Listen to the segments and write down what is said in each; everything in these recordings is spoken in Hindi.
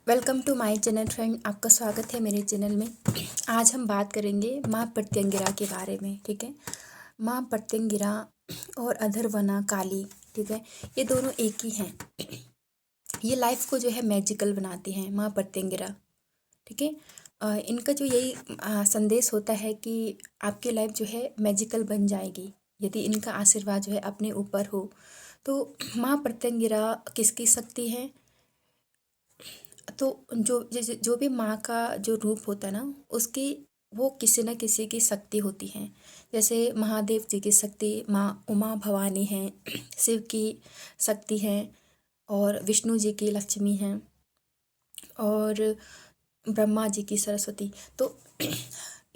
Welcome to my channel friend. आपका स्वागत है मेरे चैनल में। आज हम बात करेंगे माँ प्रत्यंगिरा के बारे में। ठीक है, माँ प्रत्यंगिरा और अधरवना काली, ठीक है, ये दोनों एक ही हैं। ये लाइफ को जो है मैजिकल बनाती हैं माँ प्रत्यंगिरा। ठीक है, इनका जो यही संदेश होता है कि आपकी लाइफ जो है मैजिकल बन जाएगी यदि इनका आशीर्वाद जो है अपने ऊपर हो। तो माँ प्रत्यंगिरा किसकी शक्ति है? तो जो भी माँ का जो रूप होता है ना, उसकी वो किसी न किसी की शक्ति होती है। जैसे महादेव जी की शक्ति माँ उमा भवानी है, शिव की शक्ति है, और विष्णु जी की लक्ष्मी है, और ब्रह्मा जी की सरस्वती। तो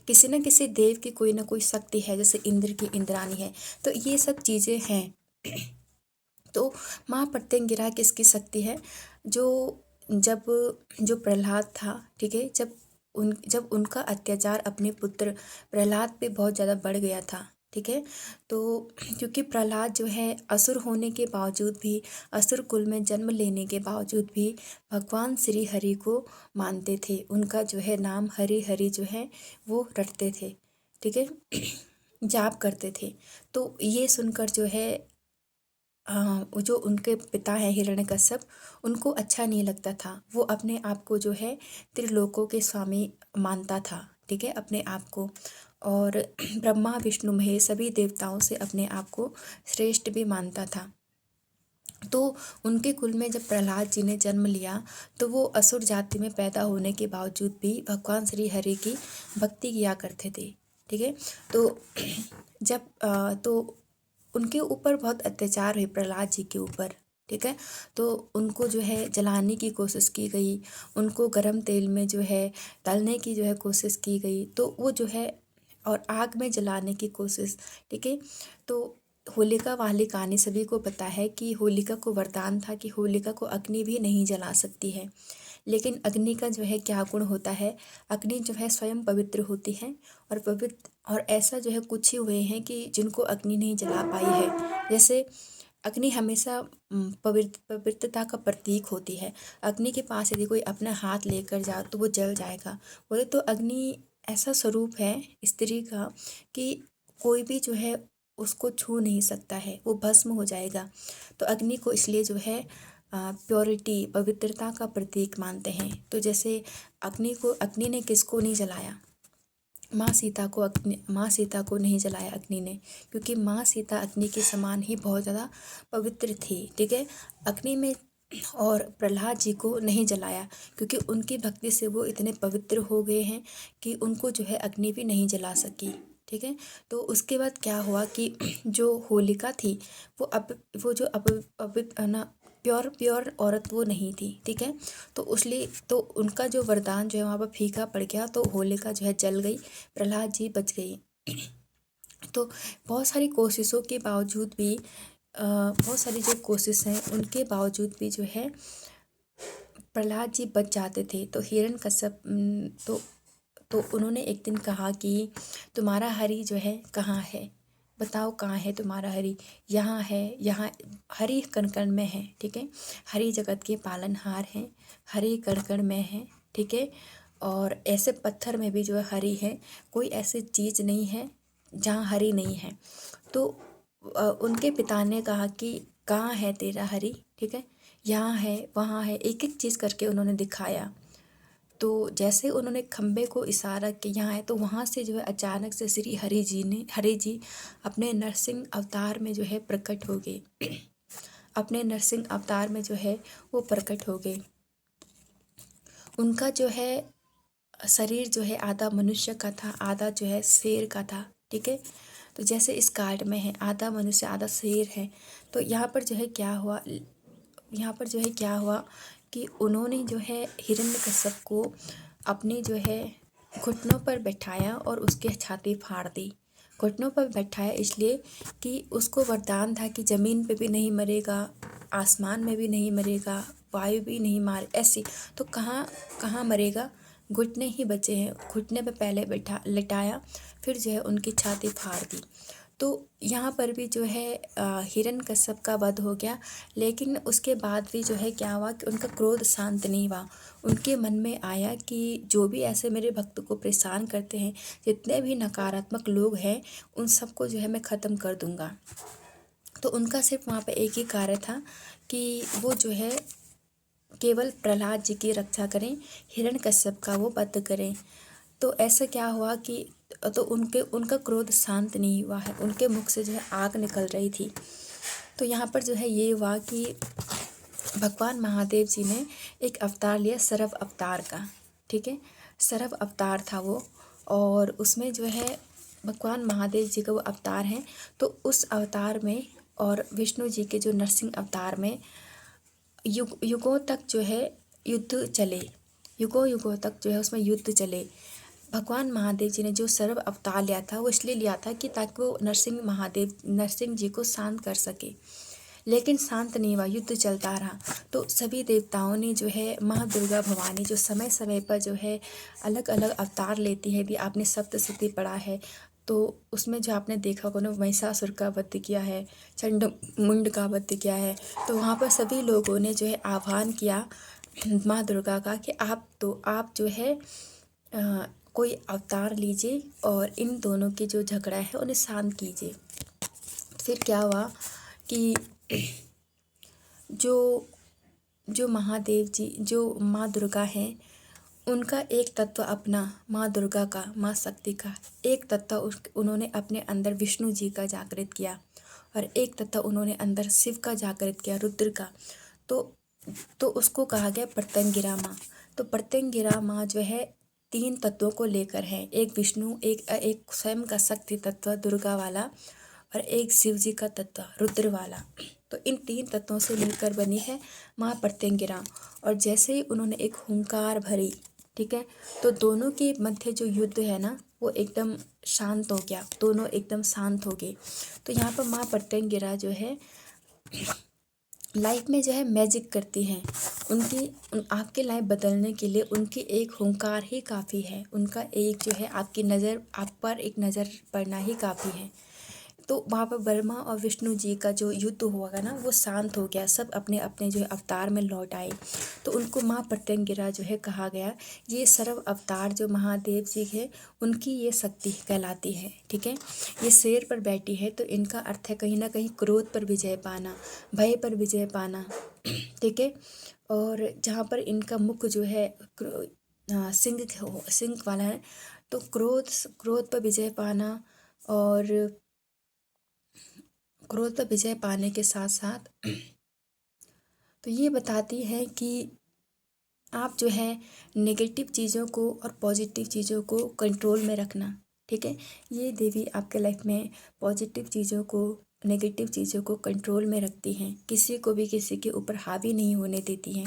किसी न किसी देव की कोई ना कोई शक्ति है, जैसे इंद्र की इंद्राणी है। तो ये सब चीज़ें हैं। तो माँ प्रत्यंगिरा किसकी शक्ति है? जो जब जो प्रहलाद था, ठीक है, जब उनका अत्याचार अपने पुत्र प्रहलाद पे बहुत ज़्यादा बढ़ गया था, ठीक है, तो क्योंकि प्रहलाद जो है असुर होने के बावजूद भी, असुर कुल में जन्म लेने के बावजूद भी भगवान श्री हरि को मानते थे। उनका जो है नाम हरि हरि जो है वो रटते थे, ठीक है, जाप करते थे। तो ये सुनकर जो है वो जो उनके पिता हैं हिरण्यकश्यप, उनको अच्छा नहीं लगता था। वो अपने आप को जो है त्रिलोकों के स्वामी मानता था, ठीक है, अपने आप को। और ब्रह्मा विष्णु महेश सभी देवताओं से अपने आप को श्रेष्ठ भी मानता था। तो उनके कुल में जब प्रहलाद जी ने जन्म लिया, तो वो असुर जाति में पैदा होने के बावजूद भी भगवान श्री हरि की भक्ति किया करते थे, ठीक है। तो तो उनके ऊपर बहुत अत्याचार हुए, प्रहलाद जी के ऊपर, ठीक है। तो उनको जो है जलाने की कोशिश की गई, उनको गरम तेल में जो है तलने की जो है कोशिश की गई, तो वो जो है, और आग में जलाने की कोशिश, ठीक है। तो होलिका वाली कहानी सभी को पता है कि होलिका को वरदान था कि होलिका को अग्नि भी नहीं जला सकती है। लेकिन अग्नि का जो है क्या गुण होता है? अग्नि जो है स्वयं पवित्र होती है, और ऐसा जो है कुछ ही हुए हैं कि जिनको अग्नि नहीं जला पाई है। जैसे अग्नि हमेशा पवित्रता का प्रतीक होती है। अग्नि के पास यदि कोई अपना हाथ लेकर जाए तो वो जल जाएगा। बोले तो अग्नि ऐसा स्वरूप है स्त्री का कि कोई भी जो है उसको छू नहीं सकता है, वो भस्म हो जाएगा। तो अग्नि को इसलिए जो है प्योरिटी, पवित्रता का प्रतीक मानते हैं। तो जैसे अग्नि ने किसको नहीं जलाया? माँ सीता को नहीं जलाया अग्नि ने, क्योंकि माँ सीता अग्नि के समान ही बहुत ज़्यादा पवित्र थी, ठीक है। अग्नि में और प्रहलाद जी को नहीं जलाया, क्योंकि उनकी भक्ति से वो इतने पवित्र हो गए हैं कि उनको जो है अग्नि भी नहीं जला सकी, ठीक है। तो उसके बाद क्या हुआ कि जो होलिका थी, वो जो प्योर औरत वो नहीं थी, ठीक है। तो इसलिए तो उनका जो वरदान जो है वहाँ पर फीका पड़ गया, तो होलिका जो है जल गई, प्रहलाद जी बच गई। तो बहुत सारी कोशिशों के बावजूद भी, बहुत सारी जो कोशिश हैं उनके बावजूद भी जो है प्रहलाद जी बच जाते थे। तो हिरण्यकश्यप तो उन्होंने एक दिन कहा कि तुम्हारा हरि जो है कहाँ है, बताओ कहाँ है तुम्हारा हरि? यहाँ है, यहाँ हरि कण कण में है, ठीक है। हरि जगत के पालनहार हैं, हरि कण कण में है, ठीक है। और ऐसे पत्थर में भी जो है हरि है, कोई ऐसी चीज़ नहीं है जहाँ हरि नहीं है। तो उनके पिता ने कहा कि कहाँ है तेरा हरि, ठीक है, यहाँ है, वहाँ है, एक एक चीज़ करके उन्होंने दिखाया। तो जैसे उन्होंने खम्बे को इशारा किया यहाँ है, तो वहाँ से जो है अचानक से श्री हरि जी अपने नरसिंह अवतार में जो है प्रकट हो गए। अपने नरसिंह अवतार में जो है वो प्रकट हो गए। उनका जो है शरीर जो है आधा मनुष्य का था, आधा जो है शेर का था, ठीक है। तो जैसे इस कार्ड में है आधा मनुष्य आधा शेर है। तो यहाँ पर जो है क्या हुआ कि उन्होंने जो है हिरण्यकश्यप को अपने जो है घुटनों पर बैठाया और उसकी छाती फाड़ दी। घुटनों पर बैठाया इसलिए कि उसको वरदान था कि ज़मीन पे भी नहीं मरेगा, आसमान में भी नहीं मरेगा, वायु भी नहीं मार ऐसी, तो कहाँ मरेगा? घुटने ही बचे हैं। घुटने पे पहले बैठा लिटाया, फिर जो है उनकी छाती फाड़ दी। तो यहाँ पर भी जो है हिरण्यकश्यप का वध हो गया, लेकिन उसके बाद भी जो है क्या हुआ कि उनका क्रोध शांत नहीं हुआ। उनके मन में आया कि जो भी ऐसे मेरे भक्त को परेशान करते हैं, जितने भी नकारात्मक लोग हैं, उन सबको जो है मैं ख़त्म कर दूँगा। तो उनका सिर्फ वहाँ पे एक ही कार्य था कि वो जो है केवल प्रहलाद जी की रक्षा करें, हिरण्यकश्यप का वो वध करें। तो ऐसा क्या हुआ कि तो उनका क्रोध शांत नहीं हुआ है, उनके मुख से जो है आग निकल रही थी। तो यहाँ पर जो है ये हुआ कि भगवान महादेव जी ने एक अवतार लिया, सरव अवतार का, ठीक है। सरव अवतार था वो, और उसमें जो है भगवान महादेव जी का वो अवतार है। तो उस अवतार में और विष्णु जी के जो नरसिंह अवतार में युगों तक जो है युद्ध चले, युगों तक जो है उसमें युद्ध चले। भगवान महादेव जी ने जो सर्व अवतार लिया था वो इसलिए लिया था कि ताकि वो नरसिंह जी को शांत कर सके, लेकिन शांत नहीं हुआ, युद्ध चलता रहा। तो सभी देवताओं ने जो है माँ दुर्गा भवानी जो समय समय पर जो है अलग अलग अवतार लेती है, भी आपने सप्तशती पढ़ा है तो उसमें जो आपने देखा होगा ना, महिषासुर का वध किया है, चंडमुंड का वध किया है। तो वहाँ पर सभी लोगों ने जो है आह्वान किया माँ दुर्गा का कि आप जो है कोई अवतार लीजिए और इन दोनों की जो झगड़ा है उन्हें शांत कीजिए। फिर क्या हुआ कि जो महादेव जी, जो माँ दुर्गा हैं, उनका एक तत्व अपना, माँ दुर्गा का, माँ शक्ति का एक तत्व उन्होंने अपने अंदर विष्णु जी का जागृत किया, और एक तत्व उन्होंने अंदर शिव का जागृत किया, रुद्र का। तो उसको कहा गया प्रत्यंगिरा माँ। तो प्रत्यंगिरा माँ जो है 3 तत्वों को लेकर है, एक विष्णु, एक स्वयं का शक्ति तत्व दुर्गा वाला, और एक शिव जी का तत्व रुद्र वाला। तो इन 3 तत्वों से मिलकर बनी है माँ प्रत्यंगिरा। और जैसे ही उन्होंने एक हुंकार भरी, ठीक है, तो दोनों के मध्य जो युद्ध है ना वो एकदम शांत हो गया, दोनों एकदम शांत हो गए। तो यहाँ पर माँ प्रत्यंगिरा जो है लाइफ में जो है मैजिक करती हैं। आपकी लाइफ बदलने के लिए उनकी एक हुंकार ही काफ़ी है, उनका एक जो है आप पर एक नज़र पड़ना ही काफ़ी है। तो वहाँ पर ब्रह्मा और विष्णु जी का जो युद्ध हुआ ना वो शांत हो गया, सब अपने अपने जो है अवतार में लौट आए। तो उनको माँ प्रत्यंगिरा जो है कहा गया। ये सर्व अवतार जो महादेव जी है उनकी ये शक्ति कहलाती है, ठीक है। ये शेर पर बैठी है, तो इनका अर्थ है कहीं ना कहीं क्रोध पर विजय पाना, भय पर विजय पाना, ठीक है। और जहाँ पर इनका मुख जो है सिंह वाला है, तो क्रोध पर विजय पाना, और क्रोध पर विजय पाने के साथ साथ तो ये बताती है कि आप जो है नेगेटिव चीज़ों को और पॉजिटिव चीज़ों को कंट्रोल में रखना, ठीक है। ये देवी आपके लाइफ में पॉजिटिव चीज़ों को, नेगेटिव चीज़ों को कंट्रोल में रखती हैं, किसी को भी किसी के ऊपर हावी नहीं होने देती हैं।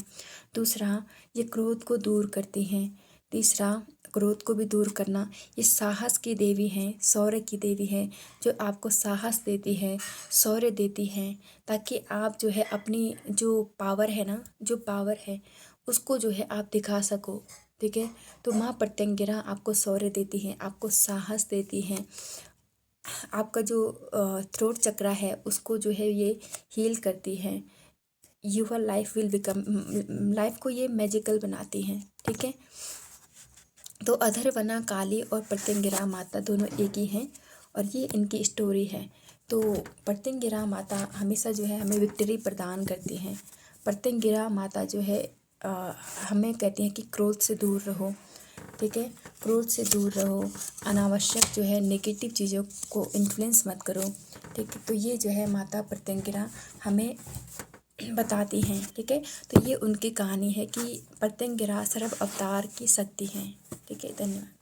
दूसरा, ये क्रोध को दूर करती हैं। तीसरा, क्रोध को भी दूर करना। ये साहस की देवी हैं, शौर्य की देवी हैं, जो आपको साहस देती है, शौर्य देती हैं, ताकि आप जो है अपनी जो पावर है ना, जो पावर है उसको जो है आप दिखा सको, ठीक है। तो माँ प्रत्यंगिरा आपको शौर्य देती हैं, आपको साहस देती हैं, आपका जो थ्रोट चक्रा है उसको जो है ये हील करती हैं। Your life will become, life को ये मैजिकल बनाती हैं, ठीक है। तो अधरवना काली और प्रत्यंगिरा माता दोनों एक ही हैं, और ये इनकी स्टोरी है। तो प्रत्यंगिरा माता हमेशा जो है हमें विक्ट्री प्रदान करती हैं। प्रत्यंगिरा माता जो है हमें कहती हैं कि क्रोध से दूर रहो, ठीक है, क्रोध से दूर रहो, अनावश्यक जो है नेगेटिव चीज़ों को इन्फ्लुएंस मत करो, ठीक है। तो ये जो है माता प्रत्यंगिरा हमें बताती हैं, ठीक है। तो ये उनकी कहानी है कि प्रत्यंगिरा सर्व अवतार की शक्ति हैं, ठीक है। धन्यवाद।